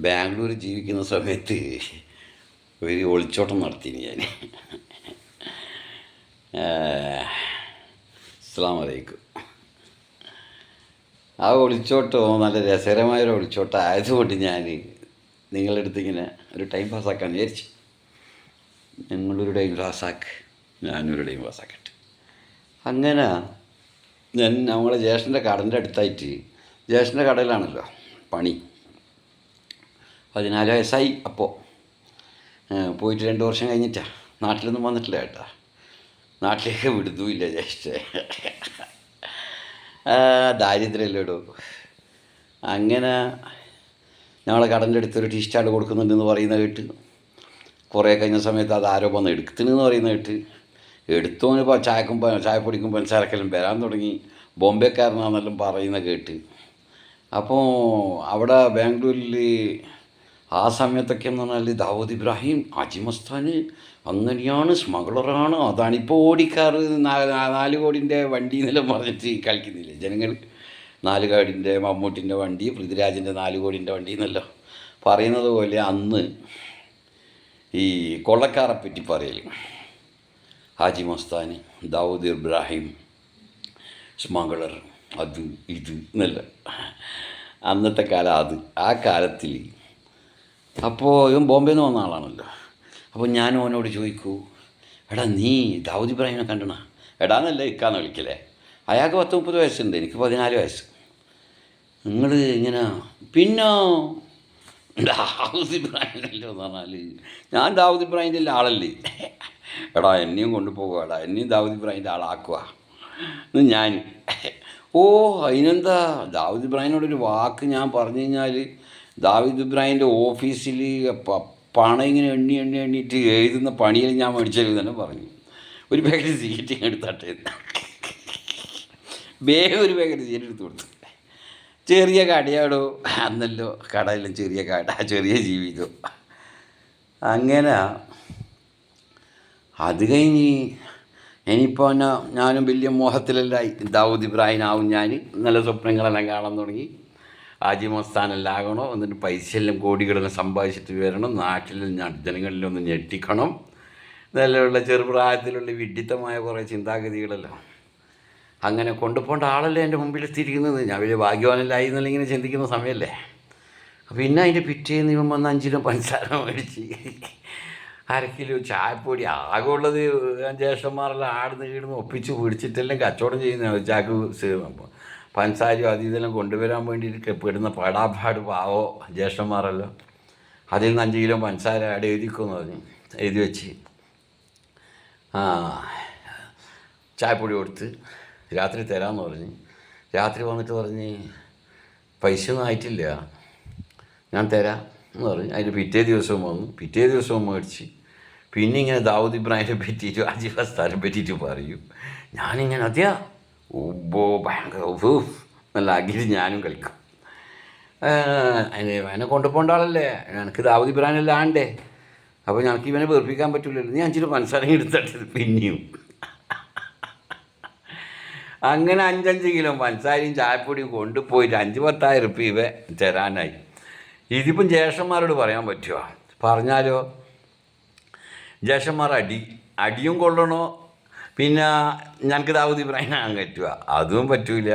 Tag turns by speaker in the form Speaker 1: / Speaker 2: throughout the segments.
Speaker 1: ബാംഗ്ലൂർ ജീവിക്കുന്ന സമയത്ത് ഒരു ഒളിച്ചോട്ടം നടത്തിയിരുന്നു ഞാൻ. അസ്സലാമു അലൈക്കും. ആ ഒളിച്ചോട്ടം നല്ല രസകരമായൊരു ഒളിച്ചോട്ടം ആയതുകൊണ്ട് ഞാൻ നിങ്ങളുടെ അടുത്ത് ഇങ്ങനെ ഒരു ടൈം പാസ്സാക്കാൻ വിചാരിച്ചു. നിങ്ങളൊരു ടൈം പാസ്സാക്ക്, ഞാനൊരു ടൈം പാസ്സാക്കട്ടെ. അങ്ങനെ ഞാൻ നമ്മളെ ജ്യേഷ്ഠൻ്റെ കടൻ്റെ അടുത്തായിട്ട്, ജ്യേഷ്ഠൻ്റെ കടയിലാണല്ലോ പണി. 14 വയസ്സായി അപ്പോൾ. പോയിട്ട് 2 വർഷം കഴിഞ്ഞിട്ടാണ്. നാട്ടിലൊന്നും വന്നിട്ടില്ല കേട്ടോ. നാട്ടിലേക്ക് വിടുന്നുമില്ല ജ്യേഷ്ഠ. ദാരിദ്ര്യമല്ലേ ഇടൂ. അങ്ങനെ ഞങ്ങളെ കടൻ്റെ അടുത്തൊരു ടീ സ്റ്റാൾ കൊടുക്കുന്നുണ്ടെന്ന് പറയുന്നത് കേട്ട് കുറേ കഴിഞ്ഞ സമയത്ത് അത് ആരോ വന്ന് എടുത്തിനെന്ന് പറയുന്നത് കേട്ട് എടുത്തോന് ചായപ്പൊടിക്കും പഞ്ചസാരക്കെല്ലാം വരാൻ തുടങ്ങി. ബോംബെക്കാരനാണെന്നെല്ലാം പറയുന്ന കേട്ട്. അപ്പോൾ അവിടെ ബാംഗ്ലൂരിൽ ആ സമയത്തൊക്കെ എന്ന് പറഞ്ഞാൽ ദാവൂദ് ഇബ്രാഹിം, ഹാജി മസ്താൻ അങ്ങനെയാണ്, സ്മഗ്ലറാണ്, അതാണിപ്പോൾ ഓടിക്കാറ്. 4 കോടിൻ്റെ വണ്ടി എന്നെല്ലാം പറഞ്ഞിട്ട് കളിക്കുന്നില്ലേ ജനങ്ങൾ. 4 കോടിൻ്റെ മമ്മൂട്ടിൻ്റെ വണ്ടി, പൃഥ്വിരാജിൻ്റെ 4 കോടിൻ്റെ വണ്ടി എന്നല്ലോ പറയുന്നത് പോലെ അന്ന് ഈ കൊള്ളക്കാരെ പറ്റി പറയൽ ഹാജി മസ്താൻ, ദാവൂദ് ഇബ്രാഹിം, സ്മഗ്ലർ, അത് ഇത് എന്നല്ല അന്നത്തെ കാലം. അത് ആ കാലത്തിൽ അപ്പോൾ ഇവൻ ബോംബെയിൽ നിന്ന് വന്ന ആളാണല്ലോ. അപ്പോൾ ഞാൻ അവനോട് ചോദിക്കൂ, എടാ നീ ദാവൂദ് ഇബ്രാഹിമിനെ കണ്ടണ? എടാന്നല്ല, ഇക്കാന്ന് വിളിക്കലേ. അയാൾക്ക് 30 വയസ്സുണ്ട്, എനിക്ക് 14 വയസ്സ്. നിങ്ങൾ ഇങ്ങനെ പിന്നെ ദാവൂദ് ഇബ്രാഹിമല്ലോ എന്ന് പറഞ്ഞാൽ ഞാൻ ദാവൂദ് ഇബ്രാഹിമിൻ്റെ എല്ലാ ആളല്ലേ. എടാ എന്നെയും കൊണ്ടുപോകുക, എടാ എന്നെയും ദാവൂദ് ഇബ്രാഹിമിൻ്റെ ആളാക്കുക എന്ന് ഞാൻ. ഓ അതിനെന്താ, ദാവൂദ് ഇബ്രാഹിമിനോടൊരു വാക്ക് ഞാൻ പറഞ്ഞു കഴിഞ്ഞാൽ ദാവൂദ് ഇബ്രാഹിമിൻ്റെ ഓഫീസിൽ പണം ഇങ്ങനെ എണ്ണിയിട്ട് എഴുതുന്ന പണിയിൽ ഞാൻ മേടിച്ചു തന്നെ പറഞ്ഞു. ഒരു പാക്കറ്റ് സിഗരറ്റ് എടുത്താട്ടെ, വേഗം ഒരു പാക്കറ്റ് സിഗരറ്റ് എടുത്ത് കൊടുത്തു. ചെറിയ കടയാടോ അന്നല്ലോ, കടയെല്ലാം ചെറിയ കട, ചെറിയ ജീവിതം. അങ്ങനെ അത് കഴിഞ്ഞ് ഇനിയിപ്പോൾ ഞാനും വലിയ മോഹത്തിലെല്ലാം ദാവൂദ് ഇബ്രാഹിം ആവും. ഞാൻ നല്ല സ്വപ്നങ്ങളെല്ലാം കാണാൻ തുടങ്ങി. ഹാജി മസ്താനെല്ലാം ആകണം, എന്നിട്ട് പൈസയെല്ലാം കോടികളെല്ലാം സമ്പാദിച്ചിട്ട് വരണം, നാട്ടിൽ ജനങ്ങളിലൊന്ന് ഞെട്ടിക്കണം. ഇതെല്ലാമുള്ള ചെറുപ്രായത്തിലുള്ള വിഡ്ഢിത്തമായ കുറേ ചിന്താഗതികളല്ലോ അങ്ങനെ കൊണ്ടുപോകേണ്ട ആളല്ലേ എൻ്റെ മുമ്പിൽ എത്തിയിരിക്കുന്നത്. ഞാൻ വലിയ ഭാഗ്യവാനല്ലായി എന്നല്ല ഇങ്ങനെ ചിന്തിക്കുന്ന സമയമല്ലേ. പിന്നെ അതിൻ്റെ പിറ്റേന്ന് ഇവൻ വന്ന് 5 കിലോ പഞ്ചസാര മേടിച്ച് 1/2 കിലോ ചായപ്പൊടി, ആകെ ഉള്ളത് ജ്യേഷ്ഠന്മാരെല്ലാം ആടുന്ന് കീടുന്ന് ഒപ്പിച്ച് പിടിച്ചിട്ടെല്ലാം കച്ചവടം ചെയ്യുന്ന ചാക്ക് പഞ്ചസാരയോ അത് ഇതെല്ലാം കൊണ്ടുവരാൻ വേണ്ടിയിട്ട് പെടുന്ന പടാപാട് പാവോ ജ്യേഷ്ഠന്മാരല്ലോ. അതിൽ നിന്ന് 5 കിലോ പഞ്ചസാര അവിടെ എഴുതിക്കുമെന്ന് പറഞ്ഞു. എഴുതി വെച്ച് ചായപ്പൊടി കൊടുത്ത് രാത്രി തരാമെന്ന് പറഞ്ഞ്. രാത്രി വന്നിട്ട് പറഞ്ഞ് പൈസ ഒന്നും ആയിട്ടില്ല, ഞാൻ തരാം എന്ന് പറഞ്ഞ്. അതിന് പിറ്റേ ദിവസവും വന്നു, പിറ്റേ ദിവസവും മേടിച്ച്. പിന്നെ ഇങ്ങനെ ദാവൂദ് ഇബ്രാഹിമിനെ പറ്റിയിട്ട് ഹാജി മസ്താനെ പറ്റിയിട്ട് പറയും. ഞാനിങ്ങനെ അതെയാ ഭയങ്കര നല്ല അകിരി ഞാനും കളിക്കും. എന്നെ കൊണ്ടുപോകേണ്ട ആളല്ലേ, എനിക്ക് ദാവൂദ് ഇബ്രാഹിമെല്ലാം ആണ്ടേ. അപ്പോൾ ഞങ്ങൾക്ക് ഇവനെ വെറുപ്പിക്കാൻ പറ്റില്ലല്ലോ, നീ 5 കിലോ പഞ്ചസാര എടുത്തിട്ട് പിന്നെയും അങ്ങനെ 5 കിലോ പഞ്ചസാരയും ചായപ്പൊടിയും കൊണ്ടുപോയിട്ട് 5-10,000 റുപ്യ ഇവ തരാനായി. ഇതിപ്പം ജ്യേഷ്ഠന്മാരോട് പറയാൻ പറ്റുമോ? പറഞ്ഞാലോ ജ്യേഷ്ഠന്മാർ അടിയും കൊള്ളണോ, പിന്നെ ഞങ്ങൾക്ക് ദാവൂദ് ഇബ്രാഹിം ആകാൻ പറ്റുക, അതും പറ്റൂല.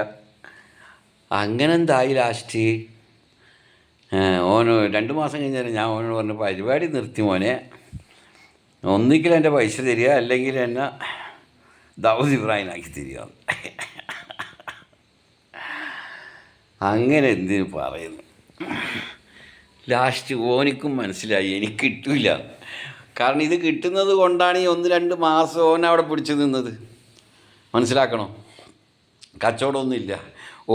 Speaker 1: അങ്ങനെ എന്തായി ലാസ്റ്റ് ഓന് 2 മാസം കഴിഞ്ഞാൽ ഞാൻ ഓനോട് പറഞ്ഞ പരിപാടി നിർത്തി മോനെ, ഒന്നിക്കലും എൻ്റെ പൈസ തരിക, അല്ലെങ്കിൽ എന്നെ ദാവൂദ് ഇബ്രാഹിമാക്കി തരിക. അങ്ങനെ എന്തിനു പറയുന്നു. ലാസ്റ്റ് ഓനിക്കും മനസ്സിലായി എനിക്ക് കിട്ടില്ല. കാരണം ഇത് കിട്ടുന്നത് കൊണ്ടാണ് ഈ 1-2 മാസം ഓൻ അവിടെ പിടിച്ചു നിന്നത്. മനസ്സിലാക്കണോ, കച്ചവടമൊന്നുമില്ല.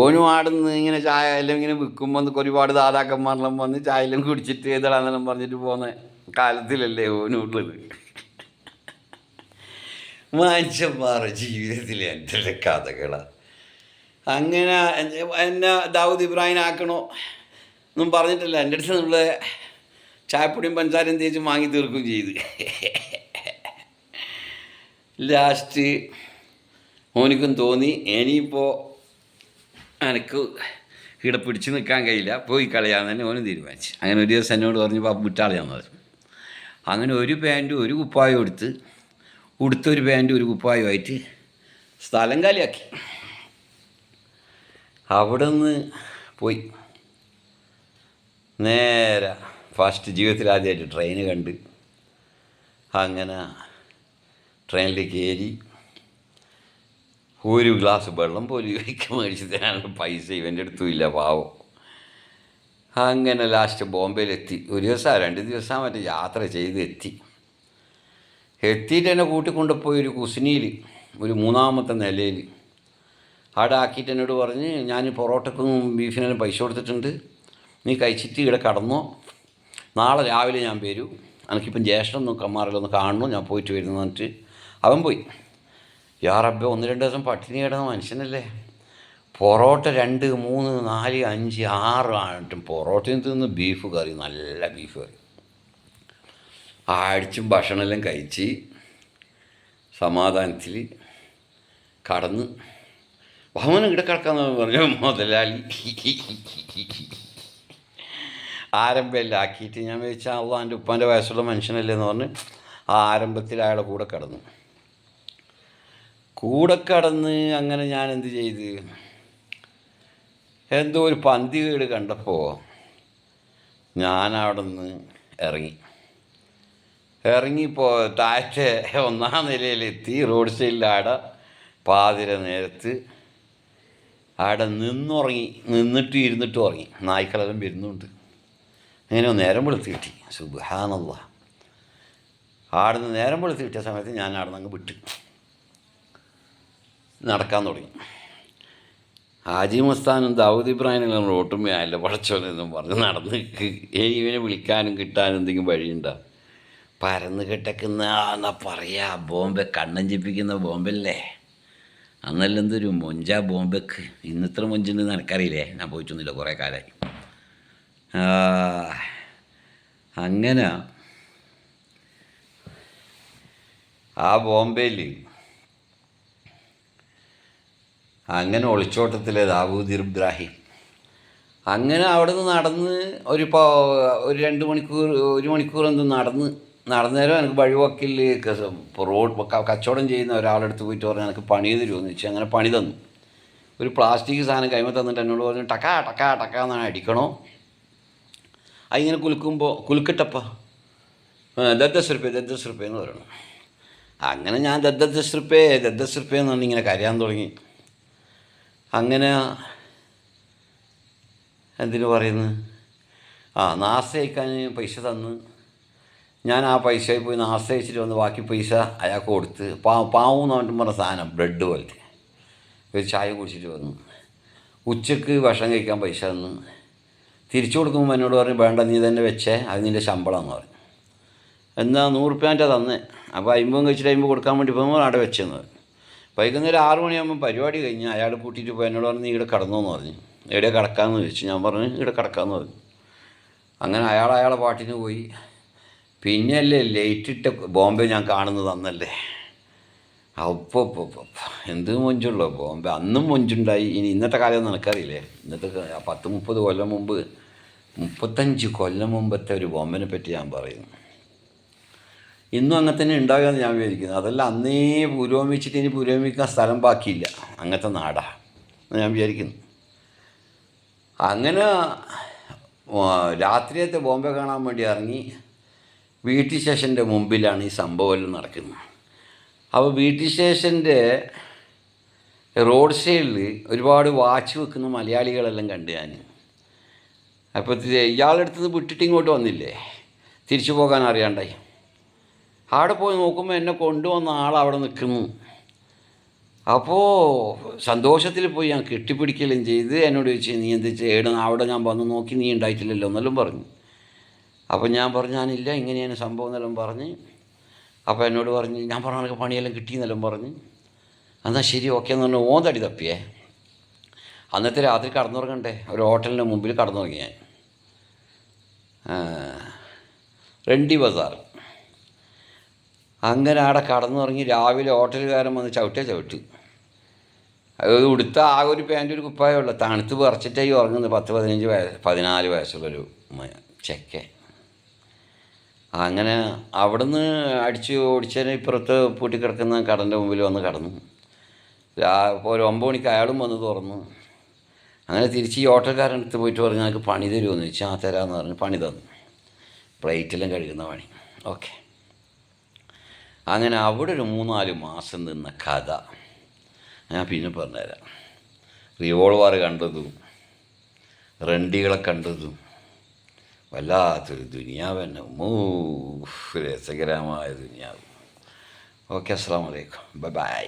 Speaker 1: ഓനും ആടുന്ന് ഇങ്ങനെ ചായ എല്ലാം ഇങ്ങനെ വിൽക്കുമ്പോൾ ഒരുപാട് ദാതാക്കന്മാരെല്ലാം വന്ന് ചായയെല്ലാം കുടിച്ചിട്ട് ഏതാണെന്നെല്ലാം പറഞ്ഞിട്ട് പോകുന്ന കാലത്തിലല്ലേ ഓനുള്ളത്. മനുഷ്യന്മാരുടെ ജീവിതത്തിൽ എൻ്റെ കഥകളാണ്. അങ്ങനെ എന്നെ ദാവൂദ് ഇബ്രാഹിം ആക്കണോ എന്നും പറഞ്ഞിട്ടില്ല. എൻ്റെ അടുത്ത് നമ്മൾ ചായപ്പൊടിയും പഞ്ചസാരയും തേച്ച് വാങ്ങി തീർക്കുകയും ചെയ്ത്. ലാസ്റ്റ് ഓനിക്കും തോന്നി ഇനിയിപ്പോൾ എനിക്ക് ഇവിടെ പിടിച്ച് നിൽക്കാൻ കഴിയില്ല, പോയി കളയാന്ന് തന്നെ ഓനും തീരുമാനിച്ചു. അങ്ങനെ ഒരു ദിവസം എന്നോട് പറഞ്ഞു വിട്ടാളയാന്ന് പറഞ്ഞു. അങ്ങനെ ഒരു പാൻറ്റും ഒരു കുപ്പായം ഉടുത്തൊരു പാൻറ്റും ഒരു കുപ്പായമായിട്ട് സ്ഥലം കാലിയാക്കി. അവിടെ നിന്ന് പോയി നേരെ ഫസ്റ്റ് ജീവിതത്തിൽ ആദ്യമായിട്ട് ട്രെയിന് കണ്ട് അങ്ങനെ ട്രെയിനിലേക്ക് കയറി. ഒരു ഗ്ലാസ് വെള്ളം പോലും കഴിക്കാൻ മേടിച്ച് തരാനുള്ള പൈസ ഇവൻ്റെ അടുത്തും ഇല്ല, പാവം. അങ്ങനെ ലാസ്റ്റ് ബോംബെയിലെത്തി. ഒരു ദിവസം 2 ദിവസം മറ്റേ യാത്ര ചെയ്ത് എത്തിയിട്ട് എന്നെ കൂട്ടിക്കൊണ്ടുപോയി ഒരു കുസിനിയിൽ, ഒരു 3ാമത്തെ നിലയിൽ അവിടെ ആക്കിയിട്ട് എന്നോട് പറഞ്ഞ്, ഞാൻ പൊറോട്ടക്കും ബീഫിനെല്ലാം പൈസ കൊടുത്തിട്ടുണ്ട്, നീ കഴിച്ചിട്ട് ഇവിടെ കടന്നോ, നാളെ രാവിലെ ഞാൻ വരൂ, എനിക്കിപ്പം ജ്യേഷ്ഠനൊന്നും കമ്മാറിലൊന്ന് കാണണോ, ഞാൻ പോയിട്ട് വരുന്നു പറഞ്ഞിട്ട് അവൻ പോയി. യാ റബ്ബേ, 1-2 ദിവസം പട്ടിണി കിടന്ന മനുഷ്യനല്ലേ. പൊറോട്ട 2, 3, 4, 5, 6 ആയിട്ടും പൊറോട്ടയും തിന്ന് ബീഫ് കറി, നല്ല ബീഫ് കറി അടിച്ചും ഭക്ഷണമെല്ലാം കഴിച്ച് സമാധാനത്തിൽ കടന്ന് ഭവനം ഇവിടെ കിടക്കാന്ന് പറഞ്ഞു മുതലാളി. ആരംഭമെല്ലാം ആക്കിയിട്ട് ഞാൻ വിചാരിച്ചാൽ അള്ളാ എൻ്റെ ഉപ്പാൻ്റെ വയസ്സുള്ള മനുഷ്യനല്ലേ എന്ന് പറഞ്ഞ് ആ ആരംഭത്തിൽ അയാളെ കൂടെ കടന്ന് അങ്ങനെ ഞാൻ എന്ത് ചെയ്ത്, എന്തോ ഒരു പന്തി വീട് കണ്ടപ്പോൾ ഞാൻ അവിടെ നിന്ന് ഇറങ്ങിപ്പോൾ താഴത്തെ 1ാം നിലയിലെത്തി. റോഡ് സൈഡിൽ ആടെ പാതിര നേരത്ത് ആടെ നിന്നിട്ട് ഇരുന്നിട്ട് ഉറങ്ങി. നായ്ക്കളെല്ലാം വരുന്നുണ്ട്. അങ്ങനെ നേരം വെളുത്ത് കിട്ടി. സുബ്ഹാനല്ലാഹ്. ആടെ നിന്ന് നേരം വെളുത്ത് കിട്ടിയ സമയത്ത് ഞാൻ അവിടെ നിന്ന് അങ്ങ് വിട്ട് നടക്കാൻ തുടങ്ങി. ഹാജി മസ്താനും ദാവൂദ് ഇബ്രാഹിമെല്ലാം റോട്ടുമ്മയല്ല പടച്ചോനെന്നും പറഞ്ഞ് നടന്ന് ഇവനെ വിളിക്കാനും കിട്ടാനും എന്തെങ്കിലും വഴിയുണ്ടോ? പരന്ന് കിടക്കുന്ന എന്നാ പറയാ ബോംബെ, കണ്ണഞ്ചിപ്പിക്കുന്ന ബോംബല്ലേ. അന്നെല്ലാം എന്തൊരു മൊഞ്ചാ ബോംബെക്ക്. ഇന്നിത്ര മൊഞ്ചുണ്ടെന്ന് എനിക്കറിയില്ലേ, ഞാൻ പോയിട്ടൊന്നുമില്ല, കുറേ കാലമായി. അങ്ങനെ ആ ബോംബെയിൽ അങ്ങനെ ഒളിച്ചോട്ടത്തിലെ ദാവൂദ് ഇബ്രാഹിം അങ്ങനെ അവിടെ നിന്ന് നടന്ന് ഒരു 2 മണിക്കൂർ 1 മണിക്കൂർ എന്ത് നടന്നേരം എനിക്ക് വഴിവക്കിൽ റോഡ് കച്ചവടം ചെയ്യുന്ന ഒരാളെടുത്ത് പോയിട്ട് പറഞ്ഞു എനിക്ക് പണി തരുമെന്ന് വെച്ചാൽ അങ്ങനെ പണി തന്നു. ഒരു പ്ലാസ്റ്റിക് സാധനം കൈമ തന്നിട്ട് എന്നോട് പറഞ്ഞു ടക്ക എന്നാണ് അടിക്കണോ. അതിങ്ങനെ കുലുക്കിട്ടപ്പ 10 റുപ്യ എന്ന് പറയണം. അങ്ങനെ ഞാൻ 10 റുപ്യ എന്ന് പറഞ്ഞ് ഇങ്ങനെ കരയാൻ തുടങ്ങി. അങ്ങനെ എന്തിനു പറയുന്നു, നാസ്ത കഴിക്കാൻ പൈസ തന്ന് ഞാൻ ആ പൈസയിൽ പോയി നാസ്ത കഴിച്ചിട്ട് വന്ന് ബാക്കി പൈസ അയാൾക്ക് കൊടുത്ത് പാവം എന്ന് പറഞ്ഞ സാധനം ബ്രെഡ് പോലത്തെ ഒരു ചായ കുടിച്ചിട്ട് വന്നു. ഉച്ചക്ക് ഭക്ഷണം കഴിക്കാൻ പൈസ തന്ന് തിരിച്ചു കൊടുക്കുമ്പോൾ എന്നോട് പറഞ്ഞു വേണ്ട നീ തന്നെ വെച്ചേ, അത് നിൻ്റെ ശമ്പളമെന്ന് പറഞ്ഞു. എന്നാൽ 100 റുപ്യാൻ്റെ തന്നെ. അപ്പോൾ 50 കഴിച്ചിട്ട് 50 കൊടുക്കാൻ വേണ്ടി പോകുമ്പോൾ അവിടെ വെച്ചെന്ന് പറഞ്ഞു. വൈകുന്നേരം 6 മണിയാകുമ്പോൾ പരിപാടി കഴിഞ്ഞ് അയാൾ കൂട്ടിയിട്ട് പോയി എന്നോട് പറഞ്ഞു നീ ഇവിടെ കിടന്നോന്ന് പറഞ്ഞു. എവിടെ കിടക്കാമെന്ന് ചോദിച്ചു. ഞാൻ പറഞ്ഞു ഇവിടെ കിടക്കാമെന്ന് പറഞ്ഞു. അങ്ങനെ അയാളെ പാട്ടിന് പോയി. പിന്നെ അല്ലേ ലേറ്റിട്ട ബോംബെ ഞാൻ കാണുന്നത് അന്നല്ലേ. അപ്പോൾ എന്ത് മൊഞ്ചുള്ളൂ ബോംബെ. അന്നും മൊഞ്ചുണ്ടായി. ഇനി ഇന്നത്തെ കാലം നിനക്കറിയില്ലേ, ഇന്നത്തെ 10-30 കൊല്ലം മുമ്പ് 35 കൊല്ലം മുമ്പത്തെ ഒരു ബോംബെനെ പറ്റി ഞാൻ പറയുന്നു. ഇന്നും അങ്ങനെ തന്നെ ഉണ്ടാകുമെന്ന് ഞാൻ വിചാരിക്കുന്നു. അതല്ല അന്നേ പുരോഗമിച്ചിട്ട് ഇനി പുരോഗമിക്കാൻ സ്ഥലം ബാക്കിയില്ല, അങ്ങനത്തെ നാടാണ് ഞാൻ വിചാരിക്കുന്നു. അങ്ങനെ രാത്രിയത്തെ ബോംബെ കാണാൻ വേണ്ടി ഇറങ്ങി. വീട്ടി സ്റ്റേഷൻ്റെ മുമ്പിലാണ് ഈ സംഭവമെല്ലാം നടക്കുന്നത്. അപ്പോൾ വീട്ടി സ്റ്റേഷൻ്റെ റോഡ് സൈഡിൽ ഒരുപാട് വാച്ച് വെക്കുന്ന മലയാളികളെല്ലാം കണ്ട് ഞാൻ. അപ്പോൾ ഇയാളെടുത്ത് വിട്ടിട്ട് ഇങ്ങോട്ട് വന്നില്ലേ, തിരിച്ചു പോകാൻ അറിയാണ്ടായി. അവിടെ പോയി നോക്കുമ്പോൾ എന്നെ കൊണ്ടുവന്ന ആളവിടെ നിൽക്കുന്നു. അപ്പോൾ സന്തോഷത്തിൽ പോയി ഞാൻ കെട്ടിപ്പിടിക്കലും ചെയ്ത് എന്നോട് ചോദിച്ചു നീ എന്ത് ചെയ്യണം, അവിടെ ഞാൻ വന്ന് നോക്കി നീ ഉണ്ടായിട്ടില്ലല്ലോ എന്നെല്ലാം പറഞ്ഞു. അപ്പോൾ ഞാൻ പറഞ്ഞു ഞാനില്ല, ഇങ്ങനെയാണ് സംഭവം എന്നെല്ലാം പറഞ്ഞ്. അപ്പോൾ എന്നോട് പറഞ്ഞ് ഞാൻ പറഞ്ഞ എനിക്ക് പണിയെല്ലാം കിട്ടിയെന്നെല്ലാം പറഞ്ഞ്. എന്നാൽ ശരി ഓക്കെ എന്ന് പറഞ്ഞാൽ ഓന്തടി തപ്പിയേ. അന്നത്തെ രാത്രി കടന്നുറങ്ങണ്ടേ, ഒരു ഹോട്ടലിൻ്റെ മുമ്പിൽ കടന്നുറങ്ങി ഞാൻ. റെണ്ടി ബസാർ. അങ്ങനെ അവിടെ കടന്നുറങ്ങി. രാവിലെ ഹോട്ടലുകാരൻ വന്ന് ചവിട്ടി. അത് ഉടുത്ത ആകെ ഒരു പാൻറ്റ് ഒരു കുപ്പായേ ഉള്ളൂ. തണുത്ത് വിറച്ചിട്ടായി ഉറങ്ങുന്നത്. 14 വയസ്സുള്ളൊരു ചെക്കൻ. അങ്ങനെ അവിടുന്ന് അടിച്ച് ഓടിച്ചതിന് ഇപ്പുറത്ത് പൂട്ടിക്കിടക്കുന്ന കടൻ്റെ മുമ്പിൽ വന്ന് കടന്നു. ഇപ്പോൾ ഒരു 9 മണിക്ക് അയാളും വന്ന് തുറന്നു. അങ്ങനെ തിരിച്ച് ഈ ഓട്ടോക്കാരൻ അടുത്ത് പോയിട്ട് പറഞ്ഞു, ഞങ്ങൾക്ക് പണി തരുമെന്ന് ചോദിച്ചാൽ ആ തരാമെന്ന് പറഞ്ഞ് പണി തന്നു. പ്ലേറ്റെല്ലാം കഴുകുന്ന പണി. ഓക്കെ. അങ്ങനെ അവിടെ ഒരു 3-4 മാസം നിന്ന കഥ ഞാൻ പിന്നെ പറഞ്ഞുതരാം. റിവോൾവർ കണ്ടതും റണ്ടികളെ കണ്ടതും വല്ലാത്തൊരു ദുനിയാവ് തന്നെ. രസകരമായ ദുനിയാവ്. ഓക്കെ, അസ്സലാമു അലൈക്കും, ബൈ ബൈ.